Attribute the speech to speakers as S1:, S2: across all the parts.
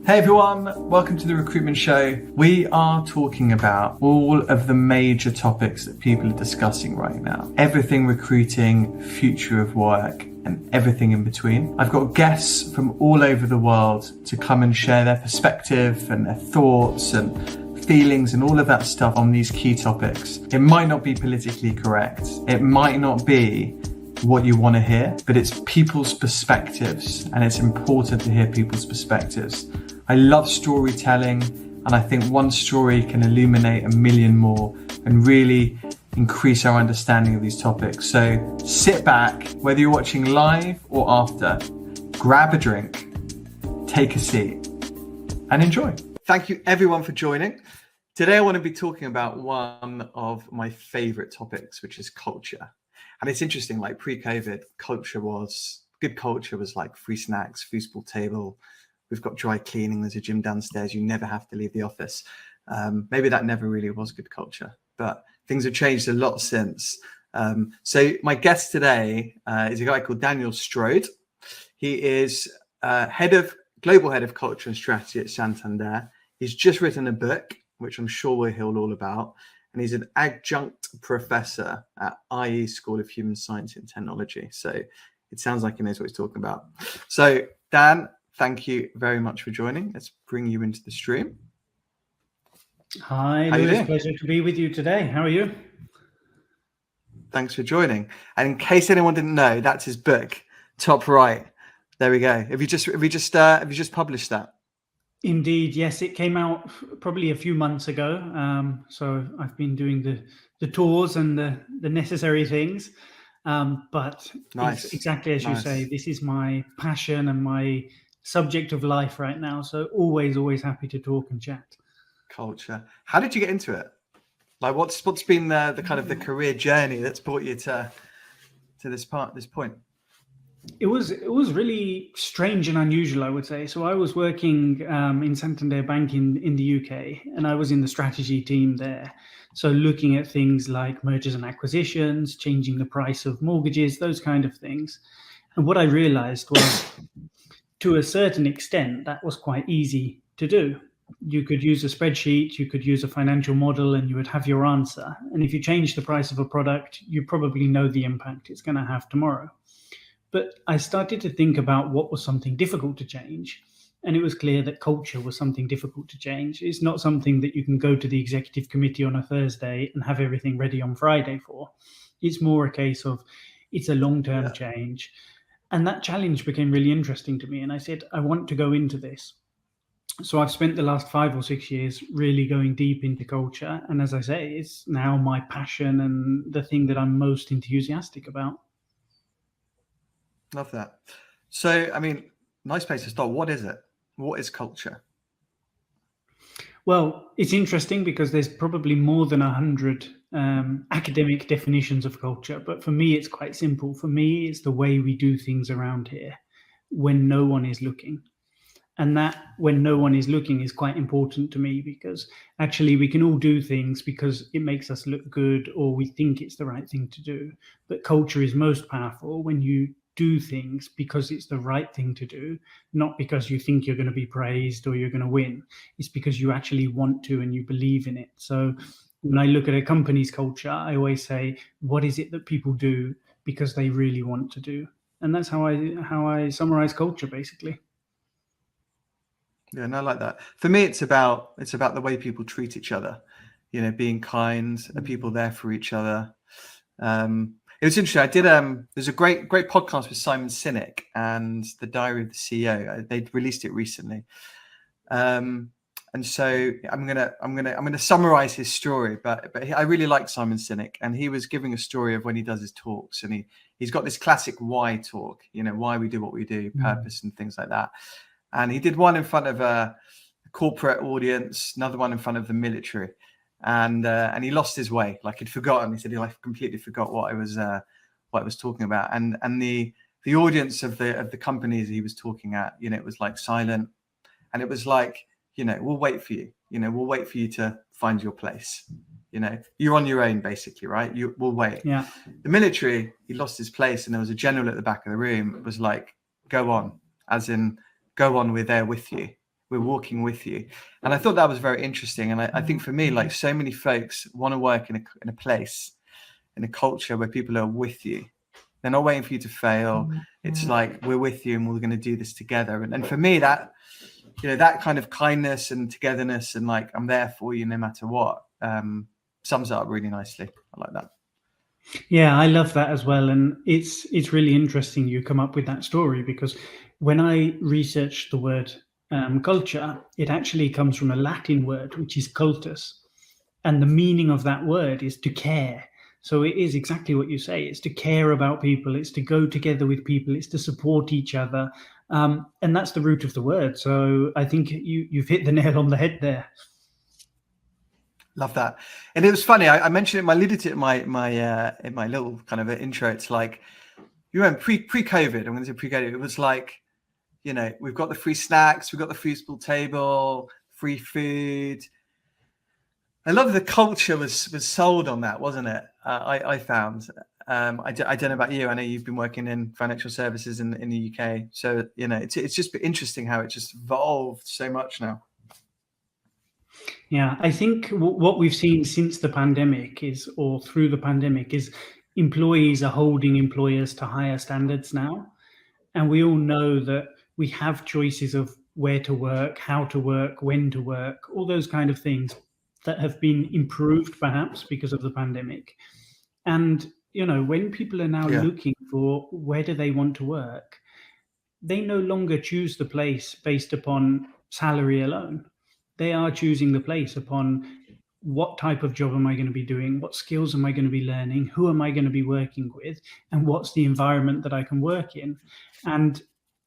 S1: Hey everyone, welcome to the Recruitment Show. We are talking about all of the major topics that people are discussing right now. Everything recruiting, future of work, and everything in between. I've got guests from all over the world to come and share their perspective and their thoughts and feelings and all of that stuff on these key topics. It might not be politically correct. It might not be what you want to hear, but it's people's perspectives, and it's important to hear people's perspectives. I love storytelling, and I think one story can illuminate a million more and really increase our understanding of these topics. So sit back, whether you're watching live or after, grab a drink, take a seat, and enjoy. Thank you everyone for joining. Today I want to be talking about one of my favorite topics, which is culture. And it's interesting, like pre-COVID, good culture was like free snacks, foosball table. We've got dry cleaning. There's a gym downstairs. You never have to leave the office. Maybe that never really was good culture, but things have changed a lot since. So my guest today is a guy called Dan Strode. He is global head of culture and strategy at Santander. He's just written a book, which I'm sure we'll hear all about. And he's an adjunct professor at IE School of Human Science and Technology. So it sounds like he knows what he's talking about. So Dan, thank you very much for joining. Let's bring you into the stream.
S2: Hi, Lewis. Pleasure to be with you today. How are you?
S1: Thanks for joining. And in case anyone didn't know, that's his book, top right. There we go. Have you just published that?
S2: Indeed, yes. It came out probably a few months ago. So I've been doing the tours and the necessary things. But
S1: nice.
S2: Exactly as you say, this is my passion and my subject of life right now. So always happy to talk and chat.
S1: Culture. How did you get into it? Like what's been the kind of the career journey that's brought you to this point?
S2: It was really strange and unusual, I would say. So I was working in Santander Bank in the UK, and I was in the strategy team there. So looking at things like mergers and acquisitions, changing the price of mortgages, those kind of things. And what I realized was, to a certain extent, that was quite easy to do. You could use a spreadsheet, you could use a financial model, and you would have your answer. And if you change the price of a product, you probably know the impact it's going to have tomorrow. But I started to think about what was something difficult to change. And it was clear that culture was something difficult to change. It's not something that you can go to the executive committee on a Thursday and have everything ready on Friday for. It's more a case of it's a long-term change. And that challenge became really interesting to me. And I said, I want to go into this. So I've spent the last 5 or 6 years really going deep into culture. And as I say, it's now my passion and the thing that I'm most enthusiastic about.
S1: Love that. So, I mean, nice place to start. What is it? What is culture?
S2: Well, it's interesting because there's probably more than 100 academic definitions of culture. But for me, it's quite simple. For me, it's the way we do things around here when no one is looking. And that when no one is looking is quite important to me, because actually we can all do things because it makes us look good or we think it's the right thing to do. But culture is most powerful when you do things because it's the right thing to do, not because you think you're going to be praised or you're going to win. It's because you actually want to and you believe in it. So when I look at a company's culture, I always say, what is it that people do because they really want to do? And that's how I summarize culture, basically.
S1: Yeah, and I like that. For me, it's about the way people treat each other. You know, being kind, are people there for each other? It was interesting. I did. There's a great podcast with Simon Sinek and the Diary of the CEO. They released it recently, and so I'm gonna summarize his story. But I really like Simon Sinek, and he was giving a story of when he does his talks, and he's got this classic why talk. You know, why we do what we do, purpose, and things like that. And he did one in front of a corporate audience, another one in front of the military. And he lost his way, like he'd forgotten. He said he completely forgot what I was talking about. And the audience of the companies he was talking at, you know, it was like silent, and it was like, you know, we'll wait for you. we'll wait for you to find your place. You're on your own, basically, right? We'll wait.
S2: Yeah.
S1: The military, he lost his place, and there was a general at the back of the room. It was like, go on, as in, go on, we're there with you. We're walking with you. And I thought that was very interesting. And I think for me, like, so many folks want to work in a place, in a culture where people are with you. They're not waiting for you to fail. It's like, we're with you and we're going to do this together. And for me, that, that kind of kindness and togetherness and like, I'm there for you no matter what, sums it up really nicely. I like that.
S2: Yeah, I love that as well. And it's really interesting you come up with that story, because when I researched the word culture, it actually comes from a Latin word, which is cultus. And the meaning of that word is to care. So it is exactly what you say. It's to care about people. It's to go together with people. It's to support each other. And that's the root of the word. So I think you've hit the nail on the head there.
S1: Love that. And it was funny. I mentioned it. I alluded to it in my little kind of intro. It's like, you remember pre-COVID. I'm going to say pre-COVID. It was like, we've got the free snacks, we've got the foosball table, free food. I love the culture was sold on that, wasn't it? I found. I don't know about you. I know you've been working in financial services in the UK. So, it's just interesting how it just evolved so much now.
S2: Yeah, I think what we've seen since the pandemic or through the pandemic is employees are holding employers to higher standards now. And we all know that we have choices of where to work, how to work, when to work, all those kind of things that have been improved perhaps because of the pandemic. And, when people are now looking for where do they want to work, they no longer choose the place based upon salary alone. They are choosing the place upon what type of job am I going to be doing? What skills am I going to be learning? Who am I going to be working with? And what's the environment that I can work in? And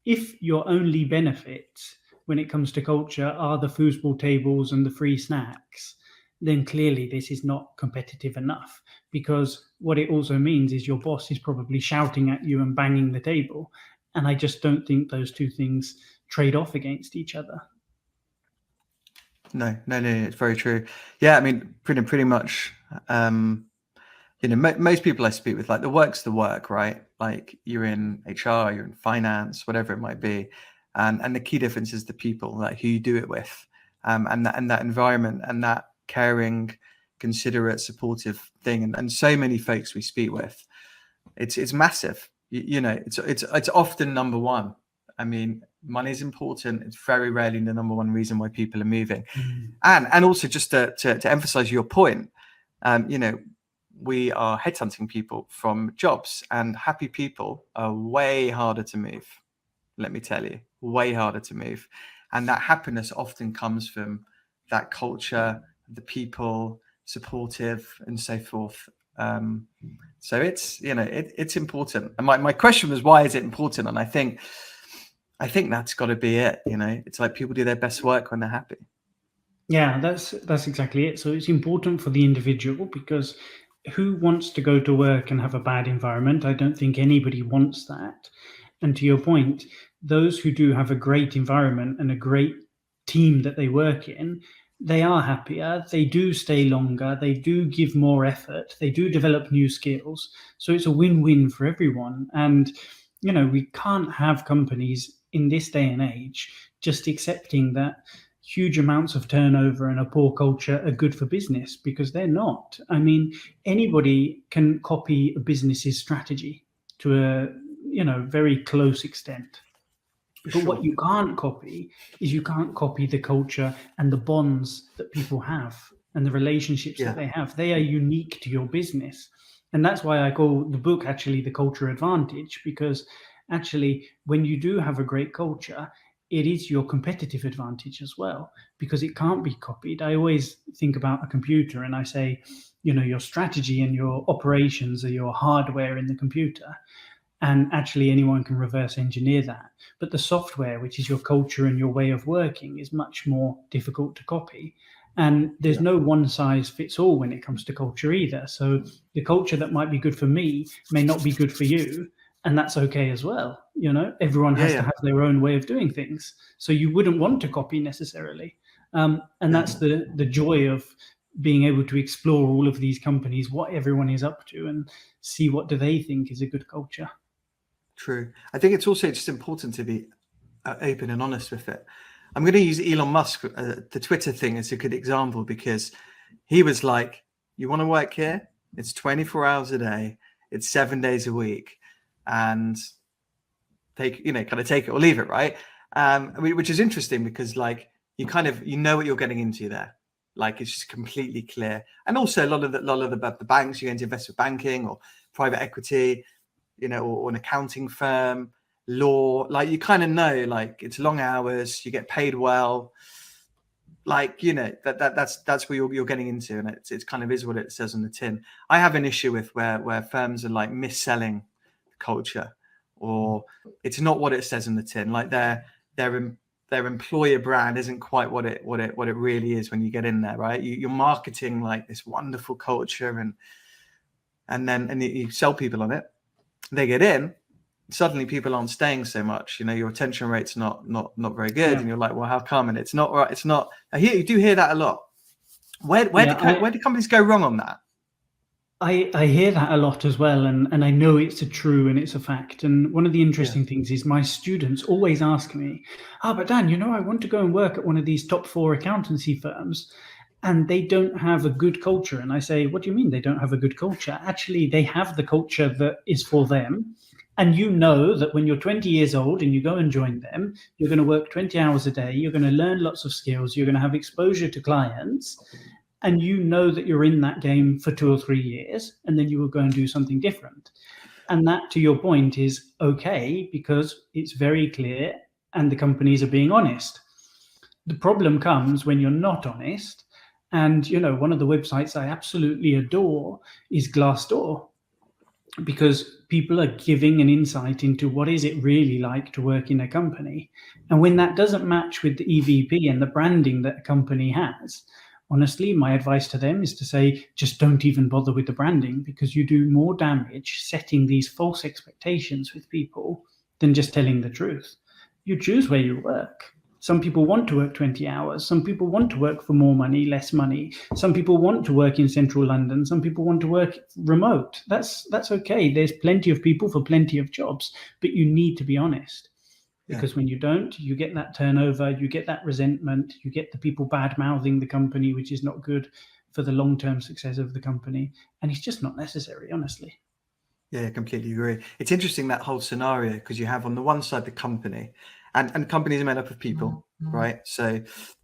S2: if your only benefits when it comes to culture are the foosball tables and the free snacks, then clearly this is not competitive enough, because what it also means is your boss is probably shouting at you and banging the table. And I just don't think those two things trade off against each other.
S1: No, it's very true. Yeah, I mean, pretty much, most people I speak with, like, the work's the work, right? Like, you're in HR, you're in finance, whatever it might be. And the key difference is the people, like, who you do it with, and that environment and that caring, considerate, supportive thing. And so many folks we speak with, it's massive. It's often number one. I mean, money is important. It's very rarely the number one reason why people are moving. And also, just to emphasize your point, we are headhunting people from jobs, and happy people are way harder to move. Let me tell you, way harder to move. And that happiness often comes from that culture, the people, supportive, and so forth. So it's, it's important. And my question was, why is it important? And I think that's got to be it. It's like people do their best work when they're happy. Yeah,
S2: that's exactly it. So it's important for the individual, because who wants to go to work and have a bad environment? I don't think anybody wants that. And to your point, those who do have a great environment and a great team that they work in, they are happier, they do stay longer, they do give more effort, they do develop new skills. So it's a win-win for everyone. And, we can't have companies in this day and age just accepting that huge amounts of turnover and a poor culture are good for business, because they're not. I mean, anybody can copy a business's strategy to a very close extent. But what you can't copy is the culture and the bonds that people have and the relationships that they have. They are unique to your business. And that's why I call the book actually The Culture Advantage, because actually when you do have a great culture, it is your competitive advantage as well, because it can't be copied. I always think about a computer and I say, your strategy and your operations are your hardware in the computer. And actually anyone can reverse engineer that. But the software, which is your culture and your way of working, is much more difficult to copy. And there's no one size fits all when it comes to culture either. So the culture that might be good for me may not be good for you. And that's okay as well. Everyone has to have their own way of doing things. So you wouldn't want to copy necessarily. And that's the joy of being able to explore all of these companies, what everyone is up to, and see what do they think is a good culture.
S1: True. I think it's also just important to be open and honest with it. I'm going to use Elon Musk, the Twitter thing, as a good example, because he was like, you want to work here? It's 24 hours a day. It's 7 days a week. And kind of take it or leave it, right? Which is interesting because like, you know what you're getting into there. Like it's just completely clear. And also a lot of the banks, you go into investment banking or private equity, or an accounting firm, law, like you kind of know, like it's long hours, you get paid well, like that's where you're getting into, and it's kind of is what it says on the tin. I have an issue with where firms are like mis-selling culture, or it's not what it says in the tin. Like their employer brand isn't quite what it really is when you get in there, right? You're marketing like this wonderful culture, and you sell people on it. They get in, suddenly people aren't staying so much. Your retention rate's not very good,
S2: Yeah.
S1: and you're like, well, how come? And it's not right. It's not. You do hear that a lot. Where do companies go wrong on that?
S2: I hear that a lot as well, and I know it's a true and it's a fact. And one of the interesting things is my students always ask me, but Dan, I want to go and work at one of these top 4 accountancy firms, and they don't have a good culture. And I say, what do you mean they don't have a good culture? Actually, they have the culture that is for them. And that when you're 20 years old and you go and join them, you're going to work 20 hours a day, you're going to learn lots of skills, you're going to have exposure to clients, and that you're in that game for 2 or 3 years, and then you will go and do something different. And that, to your point, is okay because it's very clear and the companies are being honest. The problem comes when you're not honest. And, one of the websites I absolutely adore is Glassdoor, because people are giving an insight into what is it really like to work in a company. And when that doesn't match with the EVP and the branding that a company has, honestly, my advice to them is to say, just don't even bother with the branding, because you do more damage setting these false expectations with people than just telling the truth. You choose where you work. Some people want to work 20 hours. Some people want to work for more money, less money. Some people want to work in central London. Some people want to work remote. That's okay. There's plenty of people for plenty of jobs, but you need to be honest. Because when you don't, you get that turnover, you get that resentment, you get the people bad-mouthing the company, which is not good for the long-term success of the company. And it's just not necessary, honestly.
S1: Yeah, I completely agree. It's interesting, that whole scenario, because you have on the one side the company, and companies are made up of people, right? So,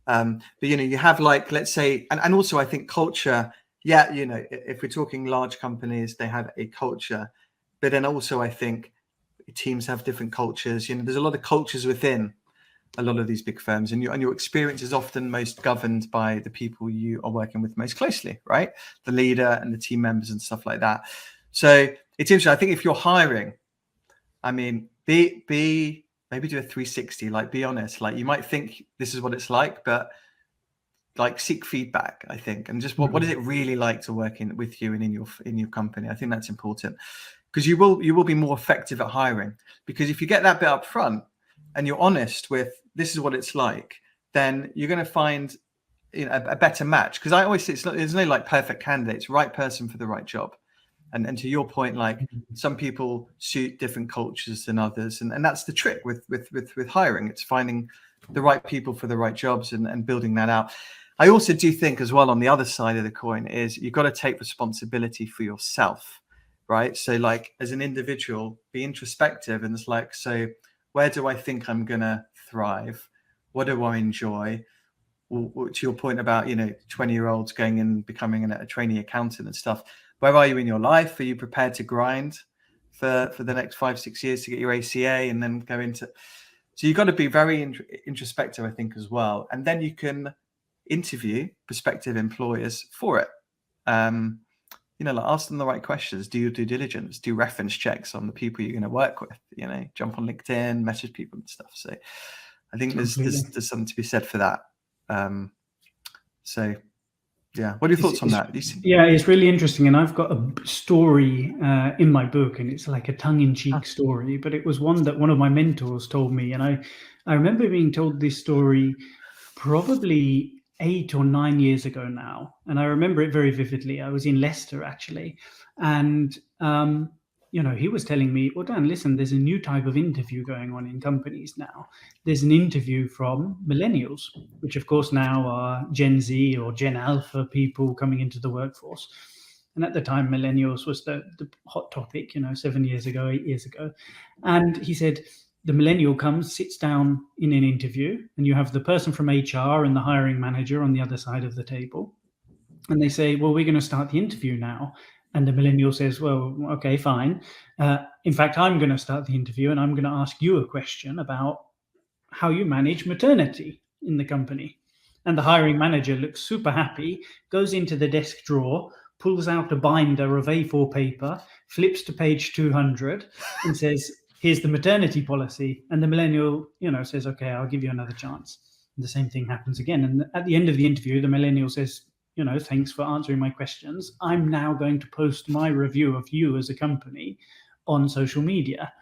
S1: but you have, like, let's say, and also I think culture. Yeah, if we're talking large companies, they have a culture, but then also I think teams have different cultures. There's a lot of cultures within a lot of these big firms, and your experience is often most governed by the people you are working with most closely, right? The leader and the team members and stuff like that. So it's interesting. I think if you're hiring, I mean, maybe do a 360, like be honest. Like you might think this is what it's like, but like seek feedback, I think, and just what is it really like to work with you and in your company? I think that's important, because you will be more effective at hiring. Because if you get that bit up front and you're honest with this is what it's like, then you're going to find a better match. Because I always say there's no like perfect candidates, right person for the right job. And to your point, like some people suit different cultures than others, and that's the trick with hiring. It's finding the right people for the right jobs and building that out. I also do think as well, on the other side of the coin, is you've got to take responsibility for yourself, right? So like as an individual, be introspective, and it's like, so where do I think I'm gonna thrive? What do I enjoy? Well, to your point about 20-year-olds going and becoming a trainee accountant and stuff. Where are you in your life? Are you prepared to grind for the next 5-6 years to get your ACA and then go into? So you've got to be very introspective, I think, as well. And then you can interview prospective employers for it. Like ask them the right questions, do your due diligence, do reference checks on the people you're going to work with, jump on LinkedIn, message people and stuff. So I think there's something to be said for that. So yeah, what are your thoughts on that?
S2: Yeah, it's really interesting. And I've got a story in my book, and it's like a tongue-in-cheek story, but it was one that one of my mentors told me. And I remember being told this story probably 8 or 9 years ago now, and I remember it very vividly. I was in Leicester actually, and he was telling me, "Well, Dan, listen, there's a new type of interview going on in companies now. There's an interview from millennials, which of course now are Gen Z or Gen Alpha people coming into the workforce." And at the time, millennials was the hot topic, 7 years ago, 8 years ago. And he said, the millennial comes, sits down in an interview, and you have the person from HR and the hiring manager on the other side of the table. And they say, well, we're going to start the interview now. And the millennial says, well, okay, fine. In fact, I'm going to start the interview, and I'm going to ask you a question about how you manage maternity in the company. And the hiring manager looks super happy, goes into the desk drawer, pulls out a binder of A4 paper, flips to page 200 and says, here's the maternity policy. And the millennial, says, okay, I'll give you another chance. And the same thing happens again. And at the end of the interview, the millennial says, thanks for answering my questions. I'm now going to post my review of you as a company on social media.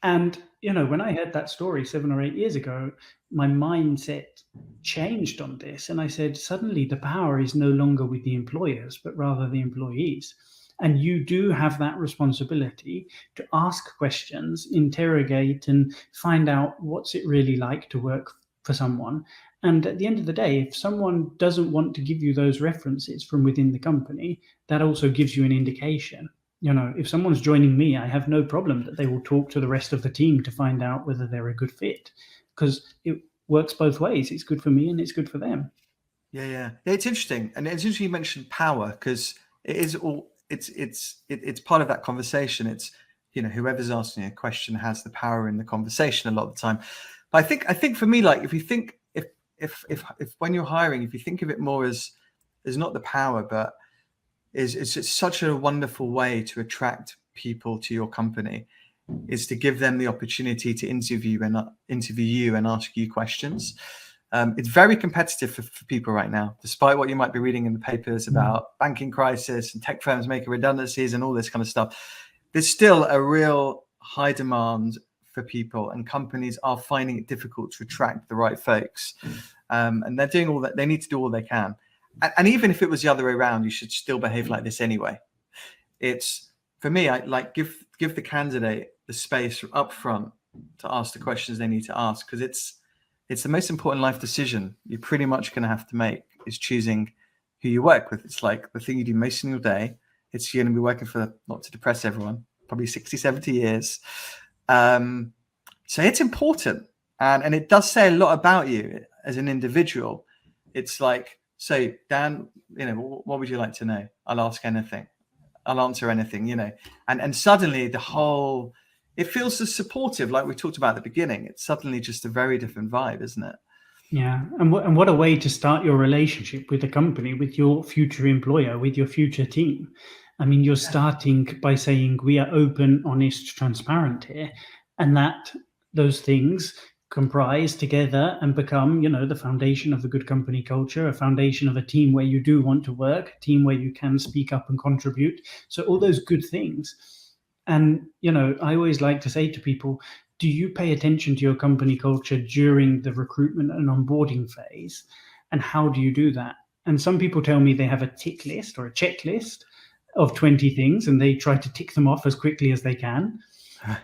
S2: And, when I heard that story 7 or 8 years ago, my mindset changed on this. And I said, suddenly the power is no longer with the employers, but rather the employees. And you do have that responsibility to ask questions, interrogate, and find out what's it really like to work for someone. And at the end of the day, if someone doesn't want to give you those references from within the company, that also gives you an indication. If someone's joining me, I have no problem that they will talk to the rest of the team to find out whether they're a good fit, because it works both ways. It's good for me and it's good for them.
S1: Yeah. It's interesting. And it's interesting you mentioned power, because it is all, it's part of that conversation. It's, whoever's asking a question has the power in the conversation a lot of the time. But I think for me, like, if you think, if when you're hiring, if you think of it more as not the power, but it's such a wonderful way to attract people to your company, is to give them the opportunity to interview you and ask you questions. It's very competitive for people right now, despite what you might be reading in the papers about banking crisis and tech firms making redundancies and all this kind of stuff. There's still a real high demand for people, and companies are finding it difficult to attract the right folks. And they're doing all that. They need to do all they can. And even if it was the other way around, you should still behave like this anyway. It's, for me, I like give the candidate the space up front to ask the questions they need to ask, because it's the most important life decision you're pretty much going to have to make, is choosing who you work with. It's like the thing you do most in your day. It's, you're going to be working for, not to depress everyone, probably 60, 70 years. So it's important. And it does say a lot about you as an individual. It's like, so Dan, what would you like to know? I'll ask anything. I'll answer anything, and suddenly it feels so supportive, like we talked about at the beginning. It's suddenly just a very different vibe, isn't it?
S2: Yeah. And what a way to start your relationship with the company, with your future employer, with your future team. I mean, you're starting by saying we are open, honest, transparent here, and that those things comprise together and become, the foundation of a good company culture, a foundation of a team where you do want to work, a team where you can speak up and contribute. So all those good things. And, I always like to say to people, do you pay attention to your company culture during the recruitment and onboarding phase? And how do you do that? And some people tell me they have a tick list or a checklist of 20 things, and they try to tick them off as quickly as they can.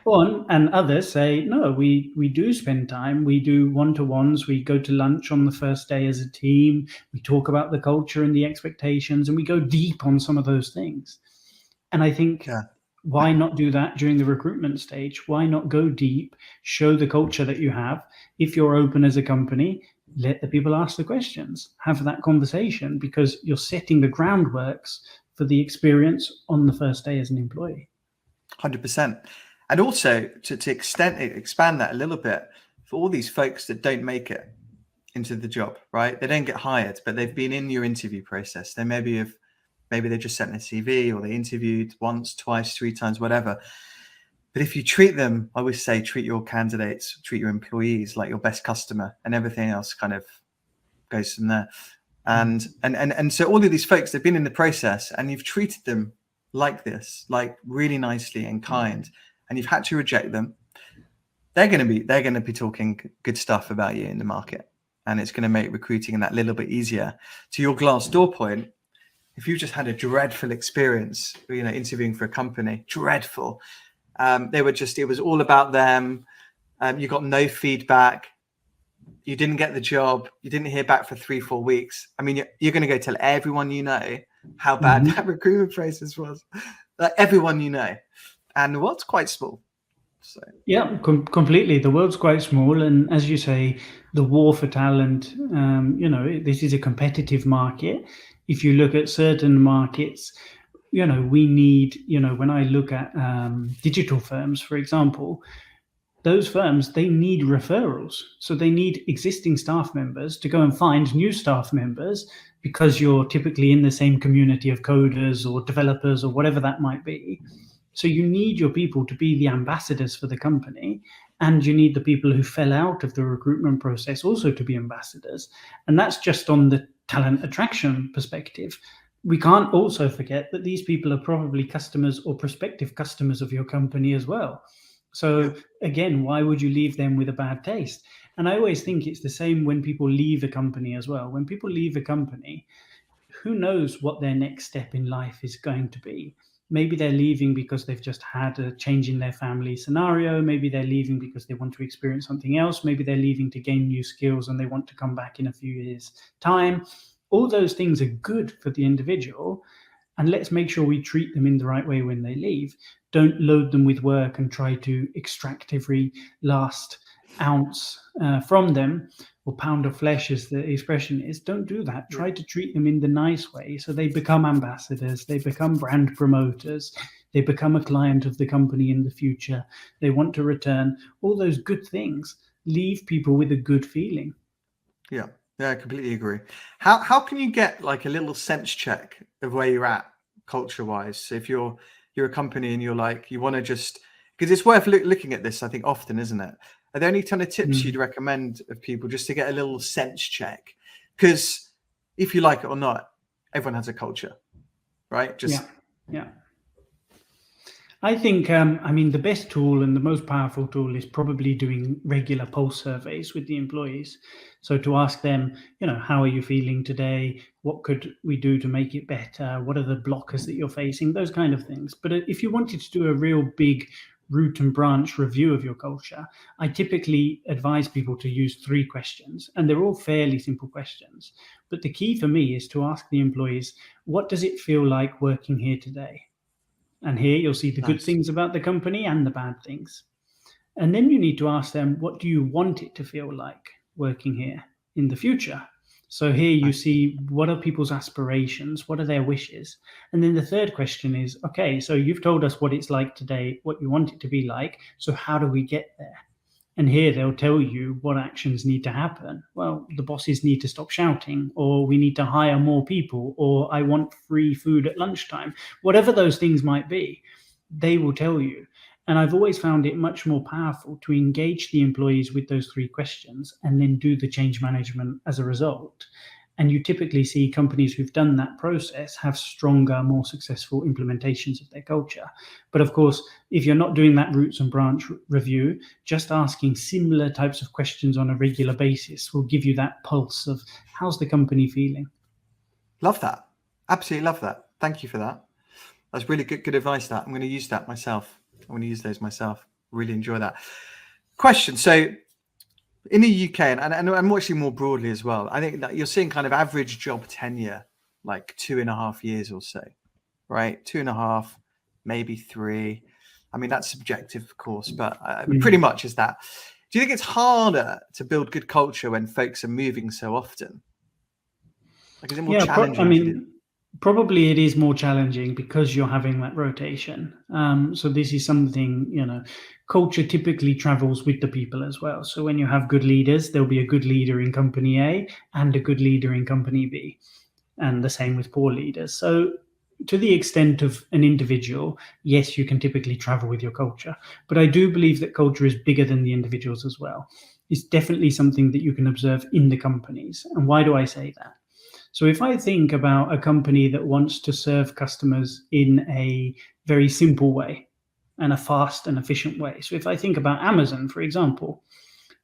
S2: And others say, no, we do spend time. We do one-to-ones. We go to lunch on the first day as a team. We talk about the culture and the expectations, and we go deep on some of those things. And I think, why not do that during the recruitment stage? Why not go deep, show the culture that you have? If you're open as a company, let the people ask the questions, have that conversation, because you're setting the groundworks for the experience on the first day as an employee.
S1: 100%. And also to expand that a little bit, for all these folks that don't make it into the job, right? They don't get hired, but they've been in your interview process. They maybe they just sent their CV, or they interviewed once, twice, 3 times, whatever. But if you treat them, I always say, treat your candidates, treat your employees like your best customer, and everything else kind of goes from there. And so all of these folks, they've been in the process, and you've treated them like this, like really nicely and kind. And you've had to reject them, they're going to be talking good stuff about you in the market. and it's going to make recruiting that little bit easier. To your Glassdoor point, if you just had a dreadful experience, interviewing for a company, dreadful, it was all about them. You got no feedback. You didn't get the job. You didn't hear back for 3-4 weeks. I mean, you're going to go tell everyone you know how bad that recruitment process was. Like everyone you know. And the world's quite small. So
S2: yeah, completely. The world's quite small. And as you say, the war for talent, this is a competitive market. If you look at certain markets, we need, when I look at digital firms, for example, those firms, they need referrals. So they need existing staff members to go and find new staff members, because you're typically in the same community of coders or developers or whatever that might be. So you need your people to be the ambassadors for the company, and you need the people who fell out of the recruitment process also to be ambassadors. And that's just on the talent attraction perspective. We can't also forget that these people are probably customers or prospective customers of your company as well. So again, why would you leave them with a bad taste? And I always think it's the same when people leave a company as well. When people leave a company, who knows what their next step in life is going to be? Maybe they're leaving because they've just had a change in their family scenario. Maybe they're leaving because they want to experience something else. Maybe they're leaving to gain new skills and they want to come back in a few years' time. All those things are good for the individual. And let's make sure we treat them in the right way when they leave. Don't load them with work and try to extract every last ounce from them, or pound of flesh, as the expression is. Don't do that. Try to treat them in the nice way, so they become ambassadors, they become brand promoters, they become a client of the company in the future, they want to return. All those good things leave people with a good feeling.
S1: Yeah, I completely agree. How can you get like a little sense check of where you're at culture wise? So if you're a company and you're like, you want to just, because it's worth looking at this, I think, often, isn't it? Are there any kind of tips you'd recommend of people just to get a little sense check? Because if you like it or not, everyone has a culture, right?
S2: Yeah. I think, the best tool and the most powerful tool is probably doing regular pulse surveys with the employees. So to ask them, how are you feeling today? What could we do to make it better? What are the blockers that you're facing? Those kind of things. But if you wanted to do a real big root and branch review of your culture, I typically advise people to use 3 questions, and they're all fairly simple questions. But the key for me is to ask the employees, what does it feel like working here today? And here you'll see the good things about the company and the bad things. And then you need to ask them, what do you want it to feel like working here in the future? So here you see, what are people's aspirations? What are their wishes? And then the third question is, okay, so you've told us what it's like today, what you want it to be like. So how do we get there? And here they'll tell you what actions need to happen. Well, the bosses need to stop shouting, or we need to hire more people, or I want free food at lunchtime. Whatever those things might be, they will tell you. And I've always found it much more powerful to engage the employees with those 3 questions and then do the change management as a result. And you typically see companies who've done that process have stronger, more successful implementations of their culture. But of course, if you're not doing that roots and branch review, just asking similar types of questions on a regular basis will give you that pulse of how's the company feeling.
S1: Love that. Absolutely love that. Thank you for that. That's really good advice. That I'm going to use that myself. I'm going to use those myself. Really enjoy that. Question. So in the UK, and actually more broadly as well, I think that you're seeing kind of average job tenure, like 2.5 years or so, right? 2.5, maybe 3. I mean, that's subjective, of course, but pretty much is that. Do you think it's harder to build good culture when folks are moving so often? Like, is it more challenging?
S2: Probably it is more challenging because you're having that rotation. So this is something, culture typically travels with the people as well. So when you have good leaders, there'll be a good leader in company A and a good leader in company B, and the same with poor leaders. So to the extent of an individual, yes, you can typically travel with your culture. But I do believe that culture is bigger than the individuals as well. It's definitely something that you can observe in the companies. And why do I say that? So if I think about a company that wants to serve customers in a very simple way and a fast and efficient way. So if I think about Amazon, for example,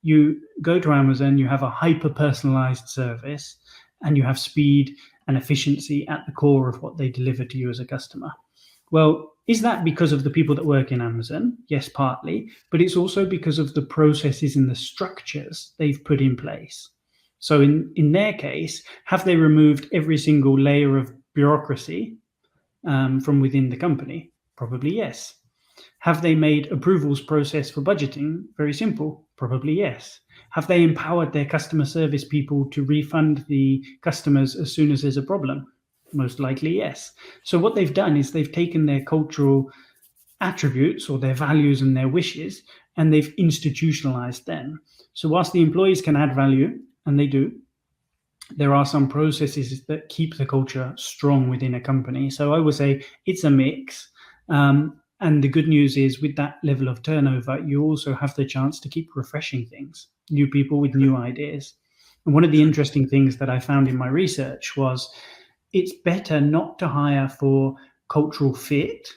S2: You go to Amazon, you have a hyper personalized service, and you have speed and efficiency at the core of what they deliver to you as a customer. Well, is that because of the people that work in Amazon? Yes, partly, but it's also because of the processes and the structures they've put in place. So in their case, have they removed every single layer of bureaucracy from within the company? Probably yes. Have they made approvals process for budgeting very simple? Probably yes. Have they empowered their customer service people to refund the customers as soon as there's a problem? Most likely yes. So what they've done is they've taken their cultural attributes or their values and their wishes, and they've institutionalized them. So whilst the employees can add value, and they do, there are some processes that keep the culture strong within a company. So I would say it's a mix. And the good news is with that level of turnover, you also have the chance to keep refreshing things, new people with new ideas. And one of the interesting things that I found in my research was it's better not to hire for cultural fit,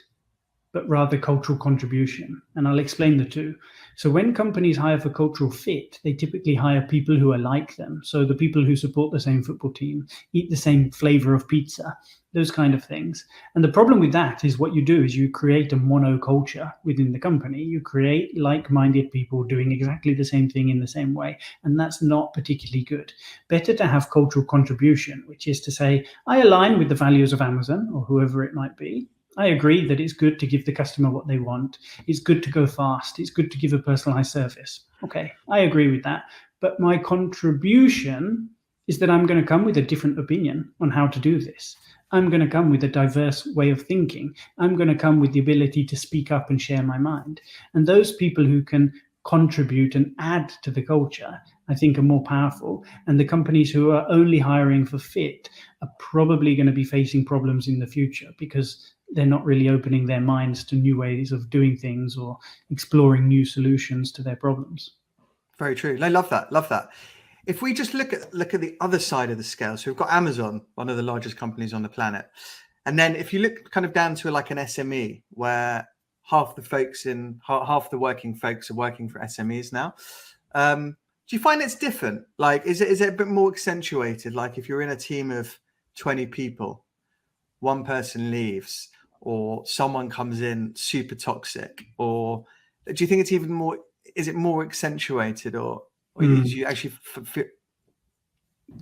S2: but rather cultural contribution. And I'll explain the two. So when companies hire for cultural fit, they typically hire people who are like them. So the people who support the same football team, eat the same flavor of pizza, those kind of things. And the problem with that is what you do is you create a monoculture within the company. You create like-minded people doing exactly the same thing in the same way. And that's not particularly good. Better to have cultural contribution, which is to say, I align with the values of Amazon or whoever it might be. I agree that it's good to give the customer what they want. It's good to go fast. It's good to give a personalized service. Okay, I agree with that. But my contribution is that I'm going to come with a different opinion on how to do this. I'm going to come with a diverse way of thinking. I'm going to come with the ability to speak up and share my mind. And those people who can contribute and add to the culture, I think, are more powerful. And the companies who are only hiring for fit are probably going to be facing problems in the future because they're not really opening their minds to new ways of doing things or exploring new solutions to their problems.
S1: Very true. I love that. Love that. If we just look at the other side of the scale, so we've got Amazon, one of the largest companies on the planet, and then if you look kind of down to like an SME, where half the working folks are working for SMEs now. Do you find it's different? Like, is it a bit more accentuated? Like, if you're in a team of 20 people, one person leaves, or someone comes in super toxic, or do you think it's even more? Is it more accentuated, or is you actually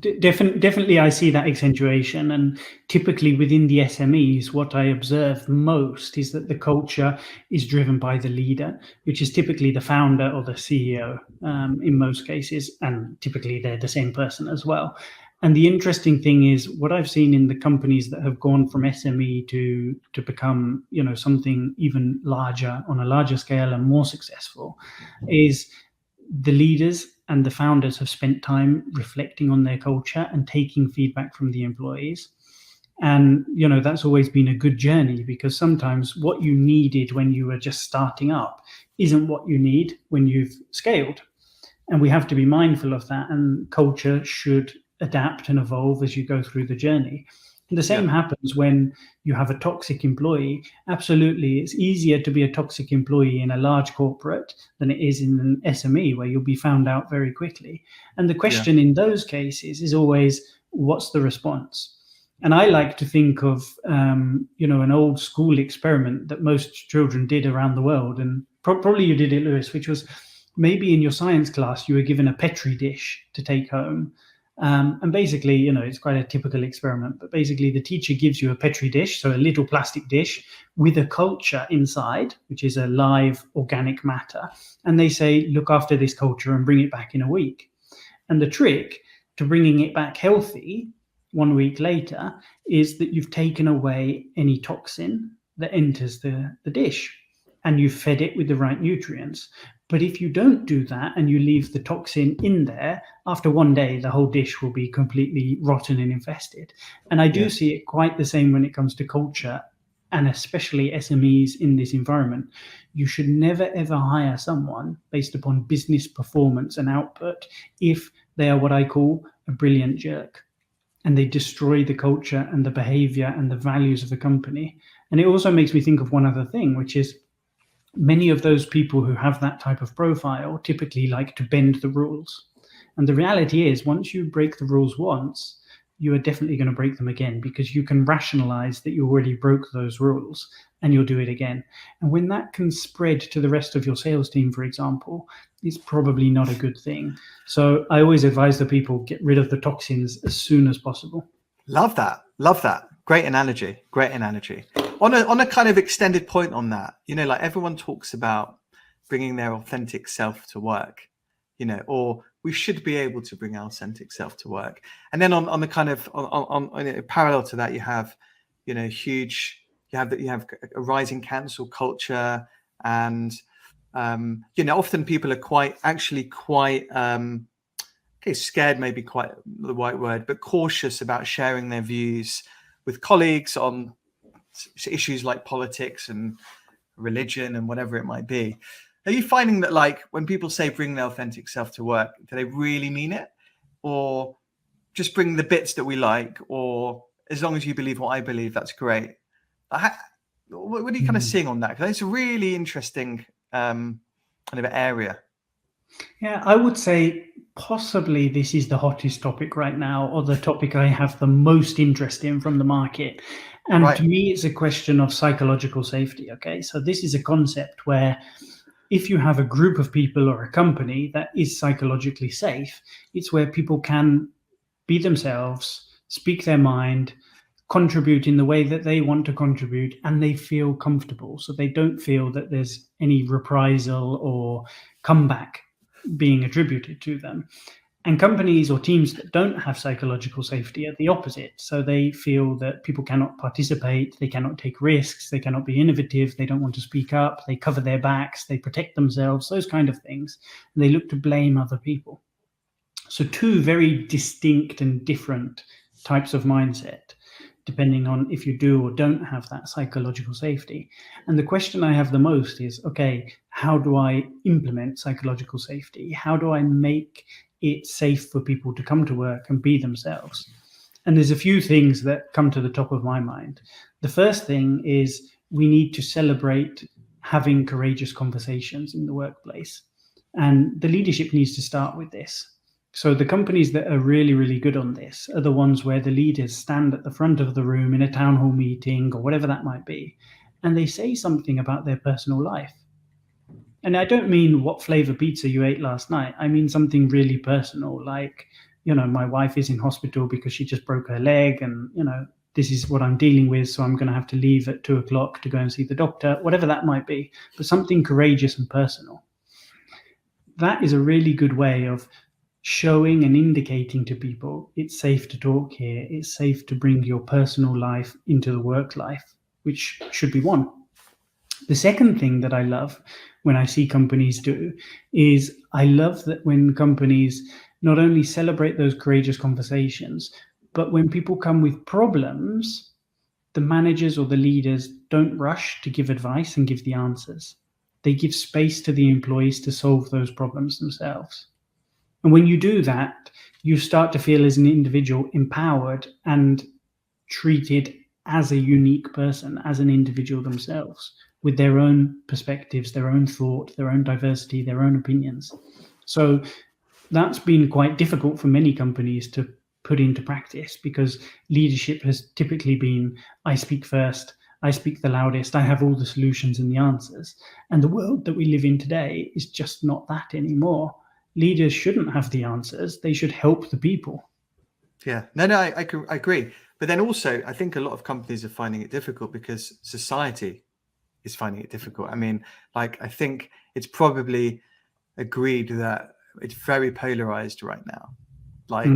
S2: Definitely, I see that accentuation, and typically within the SMEs, what I observe most is that the culture is driven by the leader, which is typically the founder or the CEO in most cases, and typically they're the same person as well. And the interesting thing is what I've seen in the companies that have gone from SME to become, something even larger on a larger scale and more successful is the leaders and the founders have spent time reflecting on their culture and taking feedback from the employees. And, that's always been a good journey because sometimes what you needed when you were just starting up isn't what you need when you've scaled. And we have to be mindful of that. And culture should adapt and evolve as you go through the journey. And the same happens when you have a toxic employee. Absolutely, it's easier to be a toxic employee in a large corporate than it is in an SME where you'll be found out very quickly. And the question in those cases is always, what's the response? And I like to think of, an old school experiment that most children did around the world. And probably you did it, Lewis, which was maybe in your science class, you were given a Petri dish to take home. And basically, it's quite a typical experiment, but basically the teacher gives you a Petri dish, so a little plastic dish with a culture inside, which is a live organic matter. And they say, look after this culture and bring it back in a week. And the trick to bringing it back healthy 1 week later is that you've taken away any toxin that enters the dish and you've fed it with the right nutrients. But if you don't do that and you leave the toxin in there, after 1 day, the whole dish will be completely rotten and infested. And I do see it quite the same when it comes to culture, and especially SMEs in this environment. You should never, ever hire someone based upon business performance and output if they are what I call a brilliant jerk. And they destroy the culture and the behavior and the values of the company. And it also makes me think of one other thing, which is Many of those people who have that type of profile typically like to bend the rules. And the reality is, once you break the rules once, you are definitely going to break them again, because you can rationalize that you already broke those rules and you'll do it again. And when that can spread to the rest of your sales team, for example, it's probably not a good thing. So I always advise the people, get rid of the toxins as soon as possible.
S1: Love that. Love that. Great analogy. Great analogy. On a kind of extended point on that, you know, like everyone talks about bringing their authentic self to work, you know, or we should be able to bring our authentic self to work. And then on the kind of on parallel to that, you have, you know, you have a rising cancel culture, and you know, often people are quite scared, maybe quite the right word, but cautious about sharing their views with colleagues on issues like politics and religion and whatever it might be. Are you finding that, like, when people say bring their authentic self to work, do they really mean it? Or just bring the bits that we like, or as long as you believe what I believe, that's great? What are you kind of seeing on that? Because it's a really interesting kind of area.
S2: Yeah, I would say possibly this is the hottest topic right now, or the topic I have the most interest in from the market. And
S1: Right.
S2: to me, it's a question of psychological safety. Okay, so this is a concept where if you have a group of people or a company that is psychologically safe, it's where people can be themselves, speak their mind, contribute in the way that they want to contribute, and they feel comfortable. So they don't feel that there's any reprisal or comeback being attributed to them. And companies or teams that don't have psychological safety are the opposite. So they feel that people cannot participate, they cannot take risks, they cannot be innovative, they don't want to speak up, they cover their backs, they protect themselves, those kind of things. And they look to blame other people. So two very distinct and different types of mindset, depending on if you do or don't have that psychological safety. And the question I have the most is, okay, how do I implement psychological safety? How do I make it safe for people to come to work and be themselves? And there's a few things that come to the top of my mind. The first thing is we need to celebrate having courageous conversations in the workplace. And the leadership needs to start with this. So the companies that are really, really good on this are the ones where the leaders stand at the front of the room in a town hall meeting or whatever that might be, and they say something about their personal life. And I don't mean what flavor pizza you ate last night. I mean something really personal, like, you know, my wife is in hospital because she just broke her leg, and, you know, this is what I'm dealing with, so I'm going to have to leave at 2:00 to go and see the doctor, whatever that might be, but something courageous and personal. That is a really good way of showing and indicating to people it's safe to talk here, it's safe to bring your personal life into the work life, which should be one. The second thing that I love when I see companies do is I love that when companies not only celebrate those courageous conversations, but when people come with problems, the managers or the leaders don't rush to give advice and give the answers. They give space to the employees to solve those problems themselves. And when you do that, you start to feel as an individual empowered and treated as a unique person, as an individual themselves, with their own perspectives, their own thought, their own diversity, their own opinions. So that's been quite difficult for many companies to put into practice, because leadership has typically been, I speak first, I speak the loudest, I have all the solutions and the answers. And the world that we live in today is just not that anymore. Leaders shouldn't have the answers. They should help the people.
S1: Yeah, no, I agree. But then also, I think a lot of companies are finding it difficult because society is finding it difficult. I mean, like, I think it's probably agreed that it's very polarized right now, like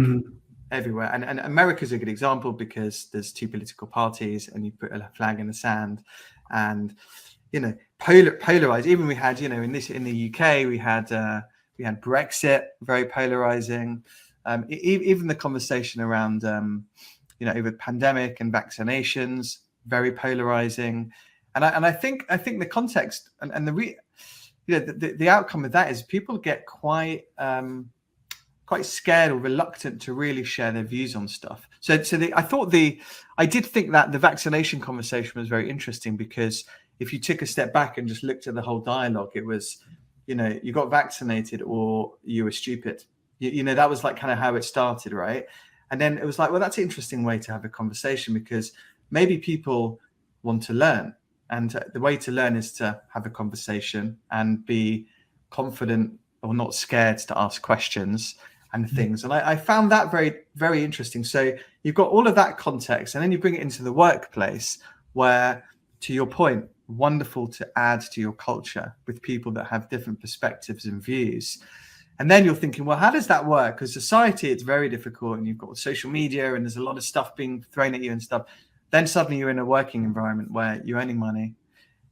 S1: everywhere. And America's a good example because there's two political parties and you put a flag in the sand, and, you know, polarized. Even we had, you know, in the UK, we had Brexit, very polarizing. Even the conversation around, you know, over pandemic and vaccinations, very polarizing. And I think the context and the outcome of that is people get quite scared or reluctant to really share their views on stuff. I did think that the vaccination conversation was very interesting because if you took a step back and just looked at the whole dialogue, it was, you got vaccinated or you were stupid. That was like kind of how it started, right? And then it was like, well, that's an interesting way to have a conversation, because maybe people want to learn. And the way to learn is to have a conversation and be confident or not scared to ask questions and things. And I found that very, very interesting. So you've got all of that context, and then you bring it into the workplace where, to your point, wonderful to add to your culture with people that have different perspectives and views. And then you're thinking, well, how does that work? Because society, it's very difficult, and you've got social media and there's a lot of stuff being thrown at you and stuff. Then suddenly you're in a working environment where you're earning money.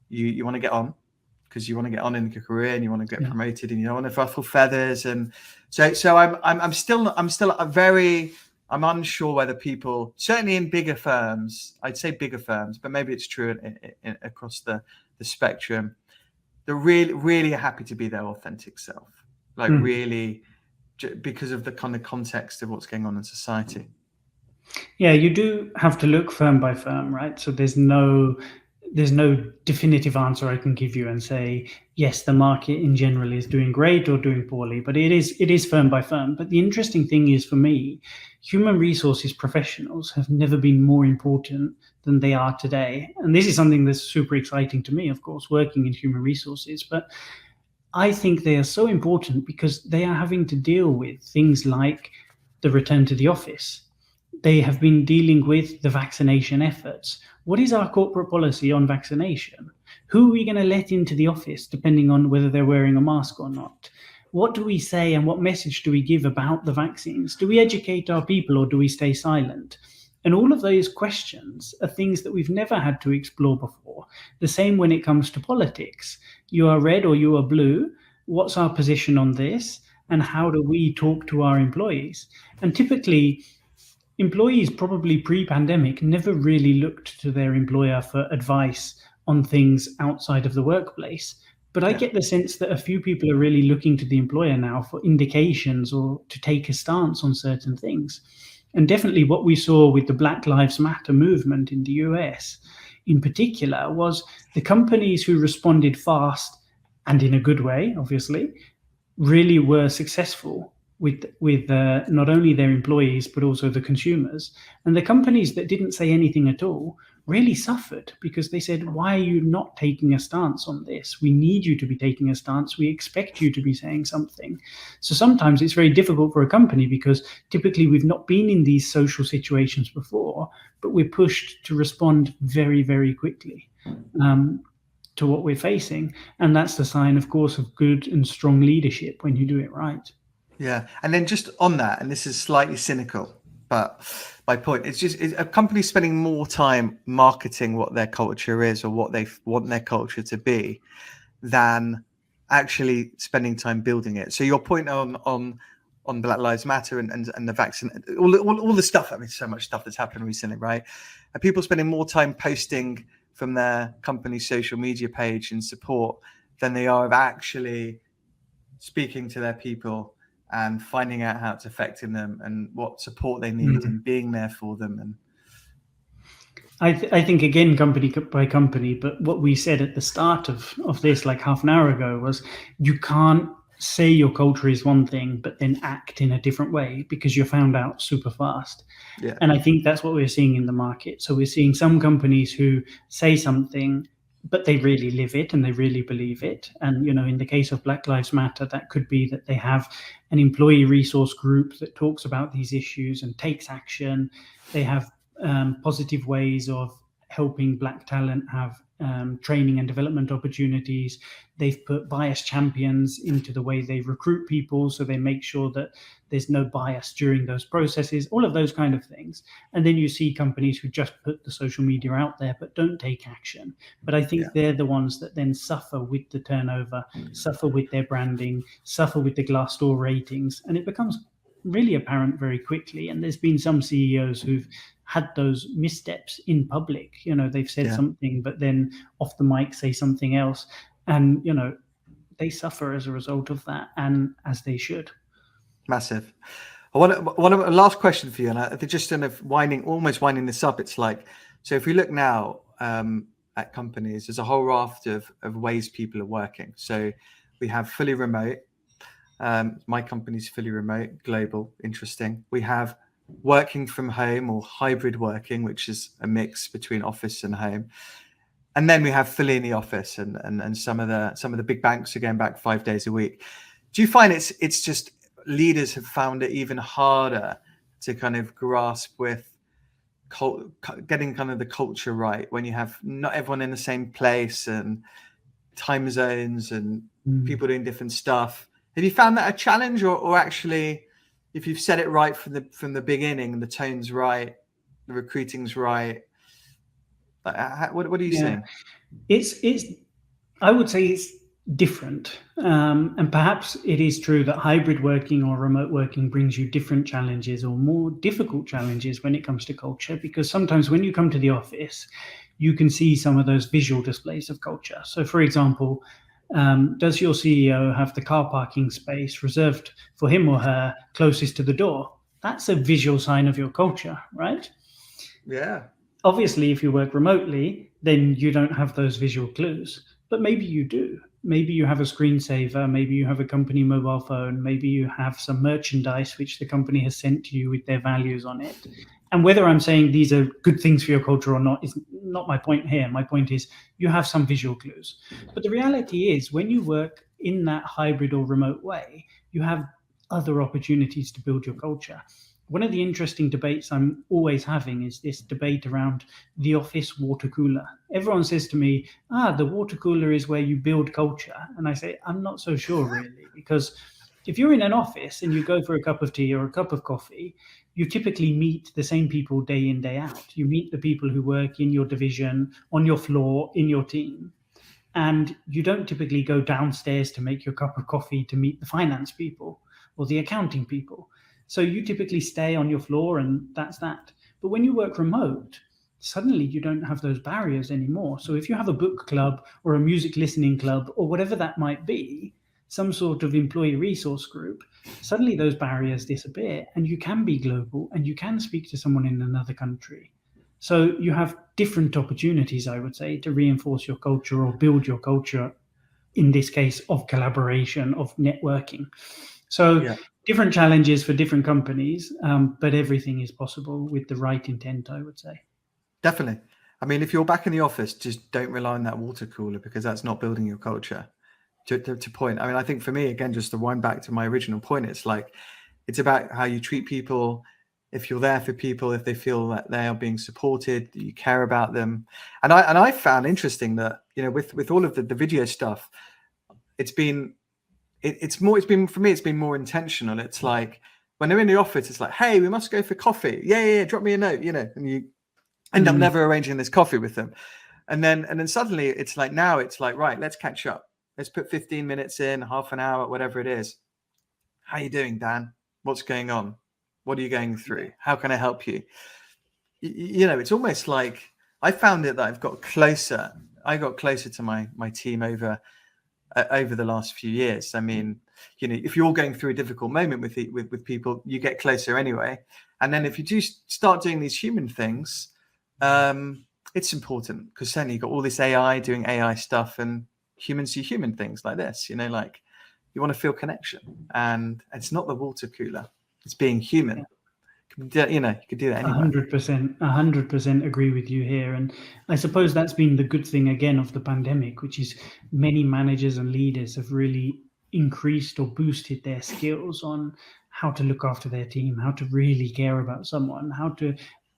S1: You want to get on because you want to get on in your career and you want to get promoted and you don't want to ruffle feathers. And so I'm still I'm unsure whether people, certainly in bigger firms, I'd say bigger firms, but maybe it's true across the spectrum, they're really, really happy to be their authentic self. Like really, because of the kind of context of what's going on in society.
S2: Yeah, you do have to look firm by firm, right? So there's no definitive answer I can give you and say, yes, the market in general is doing great or doing poorly, but it is firm by firm. But the interesting thing is, for me, human resources professionals have never been more important than they are today. And this is something that's super exciting to me, of course, working in human resources. But I think they are so important because they are having to deal with things like the return to the office. They have been dealing with the vaccination efforts. What is our corporate policy on vaccination? Who are we going to let into the office depending on whether they're wearing a mask or not? What do we say and what message do we give about the vaccines? Do we educate our people or do we stay silent? And all of those questions are things that we've never had to explore before. The same when it comes to politics. You are red or you are blue. What's our position on this? And how do we talk to our employees? And typically, employees probably pre-pandemic never really looked to their employer for advice on things outside of the workplace. But I get the sense that a few people are really looking to the employer now for indications or to take a stance on certain things. And definitely what we saw with the Black Lives Matter movement in the US in particular was the companies who responded fast and in a good way, obviously, really were successful with not only their employees, but also the consumers. And the companies that didn't say anything at all really suffered because they said, why are you not taking a stance on this? We need you to be taking a stance. We expect you to be saying something. So sometimes it's very difficult for a company because typically we've not been in these social situations before, but we're pushed to respond very, very quickly to what we're facing. And that's the sign, of course, of good and strong leadership when you do it right.
S1: Yeah. And then just on that, and this is slightly cynical, but my point is just a company spending more time marketing what their culture is or what they want their culture to be than actually spending time building it. So your point on Black Lives Matter and the vaccine, all the stuff, I mean, so much stuff that's happened recently, right? Are people spending more time posting from their company's social media page in support than they are of actually speaking to their people and finding out how it's affecting them and what support they need and being there for them. And
S2: I think, again, company by company, but what we said at the start of this, like half an hour ago, was you can't say your culture is one thing, but then act in a different way because you're found out super fast. Yeah. And I think that's what we're seeing in the market. So we're seeing some companies who say something, but they really live it and they really believe it. And, you know, in the case of Black Lives Matter, that could be that they have an employee resource group that talks about these issues and takes action. They have positive ways of helping Black talent have training and development opportunities. They've put bias champions into the way they recruit people, so they make sure that there's no bias during those processes, all of those kind of things. And then you see companies who just put the social media out there but don't take action. But I think they're the ones that then suffer with the turnover, suffer with their branding, suffer with the Glassdoor ratings, and it becomes really apparent very quickly. And there's been some CEOs who've had those missteps in public. You know, they've said something, but then off the mic say something else. And, you know, they suffer as a result of that, and as they should.
S1: Massive. One last question for you, and just kind of almost winding this up. It's like, so if we look now, at companies, there's a whole raft of ways people are working. So we have fully remote. My company's fully remote, global, interesting. We have working from home or hybrid working, which is a mix between office and home. And then we have fully in the office, and some of the big banks are going back 5 days a week. Do you find it's just leaders have found it even harder to kind of grasp with getting kind of the culture right when you have not everyone in the same place and time zones and people doing different stuff? Have you found that a challenge, or actually, if you've said it right from the beginning, the tone's right, the recruiting's right, what are you saying?
S2: It's I would say it's different, and perhaps it is true that hybrid working or remote working brings you different challenges or more difficult challenges when it comes to culture, because sometimes when you come to the office, you can see some of those visual displays of culture. So, for example, does your CEO have the car parking space reserved for him or her closest to the door? That's a visual sign of your culture, right?
S1: Yeah.
S2: Obviously, if you work remotely, then you don't have those visual clues, but maybe you do. Maybe you have a screensaver, maybe you have a company mobile phone, maybe you have some merchandise which the company has sent to you with their values on it. And whether I'm saying these are good things for your culture or not is not my point here. My point is you have some visual clues. But the reality is when you work in that hybrid or remote way, you have other opportunities to build your culture. One of the interesting debates I'm always having is this debate around the office water cooler. Everyone says to me, the water cooler is where you build culture. And I say, I'm not so sure really, because if you're in an office and you go for a cup of tea or a cup of coffee, you typically meet the same people day in, day out. You meet the people who work in your division, on your floor, in your team. And you don't typically go downstairs to make your cup of coffee to meet the finance people or the accounting people. So you typically stay on your floor and that's that. But when you work remote, suddenly you don't have those barriers anymore. So if you have a book club or a music listening club or whatever that might be, some sort of employee resource group, suddenly those barriers disappear and you can be global and you can speak to someone in another country. So you have different opportunities, I would say, to reinforce your culture or build your culture, in this case, of collaboration, of networking. So different challenges for different companies, but everything is possible with the right intent, I would say.
S1: Definitely. I mean, if you're back in the office, just don't rely on that water cooler because that's not building your culture. To point, I mean, I think for me, again, just to wind back to my original point, it's about how you treat people. If you're there for people, if they feel that they are being supported, that you care about them. And I found interesting that, with all of the video stuff, it's been more intentional. It's like when they're in the office, it's like, hey, we must go for coffee. Yeah, drop me a note, and you end up never arranging this coffee with them. And then suddenly it's like, now it's like, right, let's catch up. Let's put 15 minutes in, half an hour, whatever it is. How you doing, Dan? What's going on? What are you going through? How can I help you? It's almost like I found it that I got closer to my team over the last few years. I mean, if you're going through a difficult moment with people, you get closer anyway. And then if you do start doing these human things, it's important because certainly you've got all this AI doing AI stuff and humans do human things like this, like you want to feel connection, and it's not the water cooler, it's being human. You could do that anywhere.
S2: 100% agree with you here. And I suppose that's been the good thing again of the pandemic, which is many managers and leaders have really increased or boosted their skills on how to look after their team, how to really care about someone, how to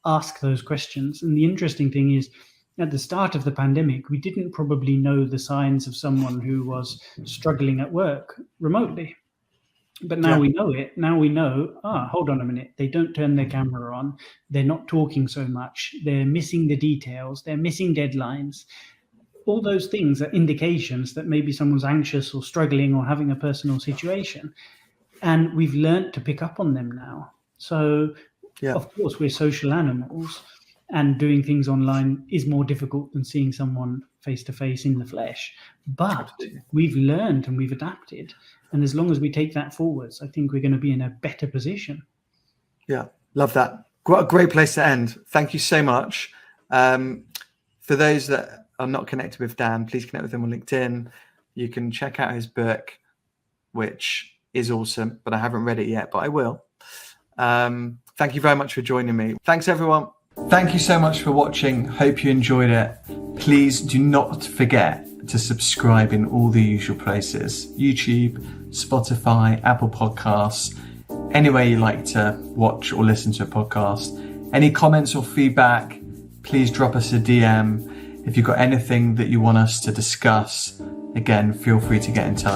S2: ask those questions. And the interesting thing is, at the start of the pandemic, we didn't probably know the signs of someone who was struggling at work remotely. But now we know it. Now we know, hold on a minute. They don't turn their camera on. They're not talking so much. They're missing the details. They're missing deadlines. All those things are indications that maybe someone's anxious or struggling or having a personal situation. And we've learned to pick up on them now. So, of course, we're social animals. And doing things online is more difficult than seeing someone face to face in the flesh. But we've learned and we've adapted. And as long as we take that forwards, I think we're going to be in a better position.
S1: Yeah, love that. What a great place to end. Thank you so much. For those that are not connected with Dan, please connect with him on LinkedIn. You can check out his book, which is awesome, but I haven't read it yet, but I will. Thank you very much for joining me. Thanks, everyone. Thank you so much for watching. Hope you enjoyed it. Please do not forget to subscribe in all the usual places: YouTube, Spotify, Apple Podcasts, anywhere you like to watch or listen to a podcast. Any comments or feedback, please drop us a DM. If you've got anything that you want us to discuss, again, feel free to get in touch.